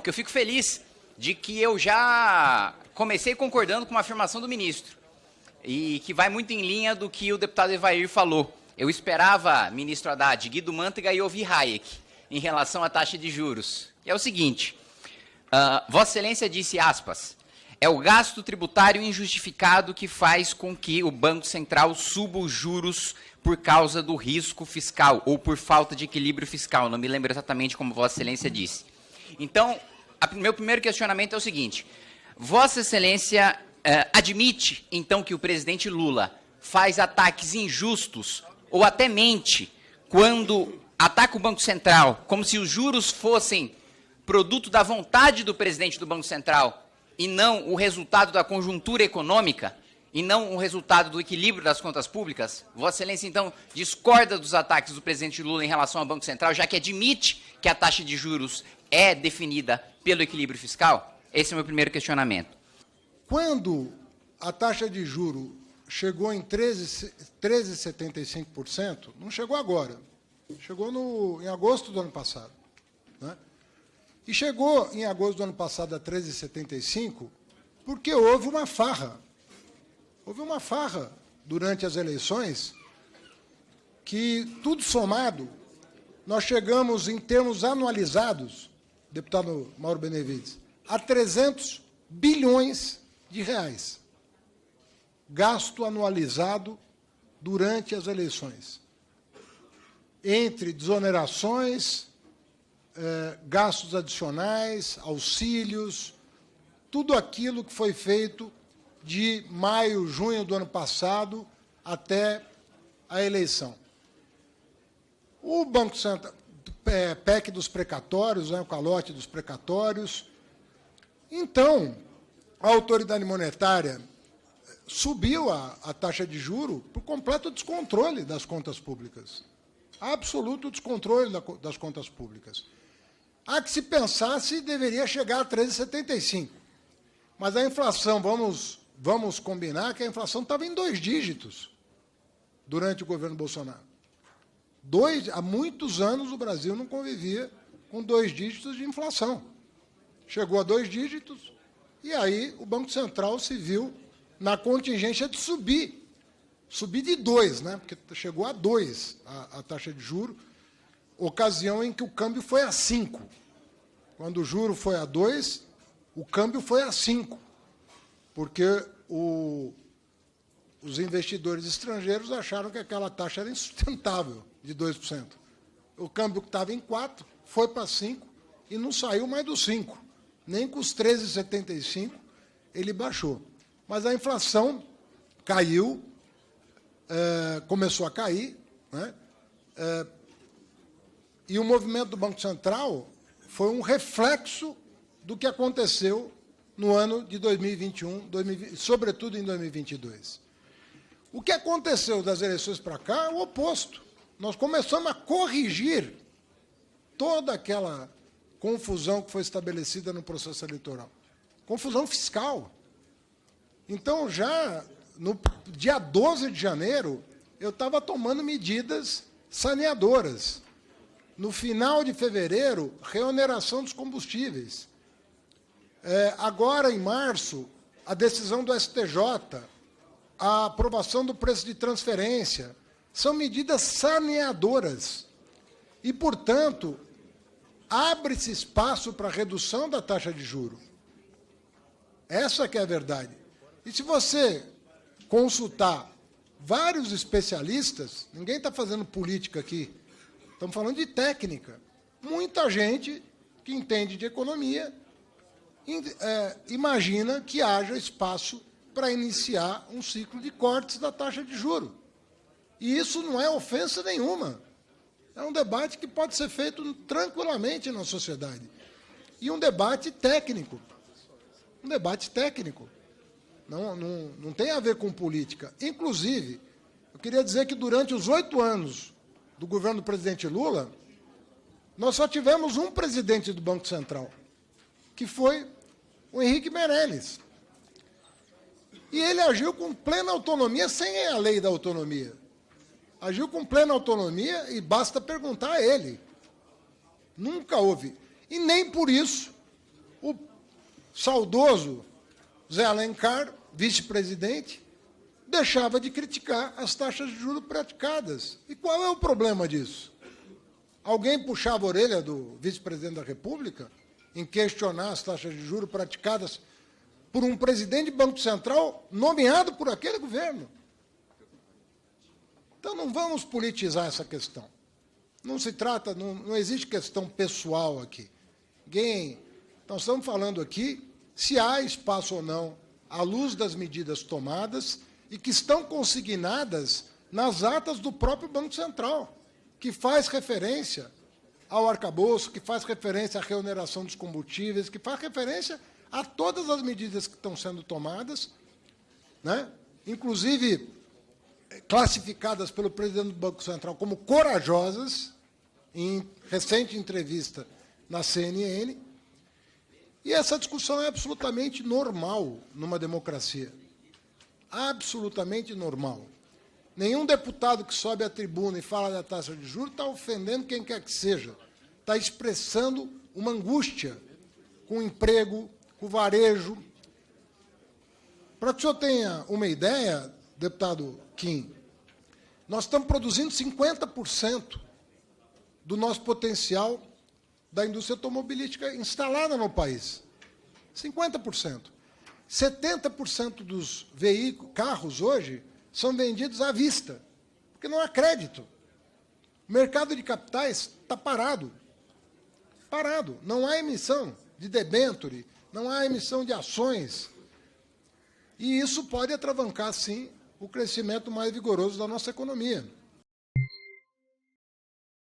porque eu fico feliz de que eu já comecei concordando com uma afirmação do ministro, e que vai muito em linha do que o deputado Evair falou. Eu esperava, ministro Haddad, Guido Mantega e ouvir Hayek em relação à taxa de juros. É o seguinte, Vossa Excelência disse, aspas, é o gasto tributário injustificado que faz com que o Banco Central suba os juros por causa do risco fiscal ou por falta de equilíbrio fiscal. Não me lembro exatamente como Vossa Excelência disse. Então, meu primeiro questionamento é o seguinte, Vossa Excelência admite, então, que o presidente Lula faz ataques injustos ou até mente quando ataca o Banco Central, como se os juros fossem produto da vontade do presidente do Banco Central e não o resultado da conjuntura econômica, e não o resultado do equilíbrio das contas públicas? Vossa Excelência, então, discorda dos ataques do presidente Lula em relação ao Banco Central, já que admite que a taxa de juros é definida pelo equilíbrio fiscal? Esse é o meu primeiro questionamento. Quando a taxa de juros chegou em 13,75%, não chegou agora, chegou em agosto do ano passado, né? E chegou em agosto do ano passado a 13,75% porque houve uma farra. Houve uma farra durante as eleições que, tudo somado, nós chegamos, em termos anualizados, deputado Mauro Benevides, a 300 bilhões de reais. Gasto anualizado durante as eleições. Entre desonerações, gastos adicionais, auxílios, tudo aquilo que foi feito de maio, junho do ano passado até a eleição. O Banco Central, PEC dos precatórios, o calote dos precatórios. Então, a autoridade monetária subiu a taxa de juro por completo descontrole das contas públicas. Absoluto descontrole das contas públicas. Há que se pensar se deveria chegar a 13,75. Mas a inflação, vamos combinar que a inflação estava em 2 dígitos durante o governo Bolsonaro. Há muitos anos o Brasil não convivia com 2 dígitos de inflação. Chegou a 2 dígitos e aí o Banco Central se viu na contingência de subir de 2, né? Porque chegou a 2 a taxa de juros, ocasião em que o câmbio foi a 5. Quando o juro foi a 2, o câmbio foi a 5, porque os investidores estrangeiros acharam que aquela taxa era insustentável, de 2%. O câmbio que estava em 4 foi para 5 e não saiu mais dos 5. Nem com os 13,75 ele baixou. Mas a inflação caiu, começou a cair, né? E o movimento do Banco Central foi um reflexo do que aconteceu no ano de 2021, sobretudo em 2022. O que aconteceu das eleições para cá é o oposto. Nós começamos a corrigir toda aquela confusão que foi estabelecida no processo eleitoral. Confusão fiscal. Então, já no dia 12 de janeiro, eu estava tomando medidas saneadoras. No final de fevereiro, reoneração dos combustíveis. Agora, em março, a decisão do STJ, a aprovação do preço de transferência, são medidas saneadoras. E, portanto, abre-se espaço para a redução da taxa de juros. Essa que é a verdade. E se você consultar vários especialistas, ninguém está fazendo política aqui, estamos falando de técnica. Muita gente que entende de economia imagina que haja espaço para iniciar um ciclo de cortes da taxa de juros. E isso não é ofensa nenhuma. É um debate que pode ser feito tranquilamente na sociedade. E um debate técnico. Um debate técnico. Não tem a ver com política. Inclusive, eu queria dizer que durante os 8 anos do governo do presidente Lula, nós só tivemos um presidente do Banco Central, que foi o Henrique Meirelles. E ele agiu com plena autonomia, sem a lei da autonomia. Agiu com plena autonomia e basta perguntar a ele. Nunca houve. E nem por isso O saudoso Zé Alencar, vice-presidente, deixava de criticar as taxas de juros praticadas. E qual é o problema disso? Alguém puxava a orelha do vice-presidente da República em questionar as taxas de juros praticadas por um presidente de Banco Central nomeado por aquele governo. Então, não vamos politizar essa questão. Não se trata, não existe questão pessoal aqui. Nós estamos falando aqui se há espaço ou não, à luz das medidas tomadas e que estão consignadas nas atas do próprio Banco Central, que faz referência ao arcabouço, que faz referência à reoneração dos combustíveis, que faz referência a todas as medidas que estão sendo tomadas, né? Inclusive classificadas pelo presidente do Banco Central como corajosas, em recente entrevista na CNN, e essa discussão é absolutamente normal numa democracia. Absolutamente normal. Nenhum deputado que sobe à tribuna e fala da taxa de juros está ofendendo quem quer que seja. Está expressando uma angústia com o emprego, com o varejo. Para que o senhor tenha uma ideia, deputado Kim, nós estamos produzindo 50% do nosso potencial da indústria automobilística instalada no país. 50%. 70% dos carros hoje são vendidos à vista, porque não há crédito. O mercado de capitais está parado. Parado. Não há emissão de debênture, não há emissão de ações. E isso pode atravancar, sim, o crescimento mais vigoroso da nossa economia.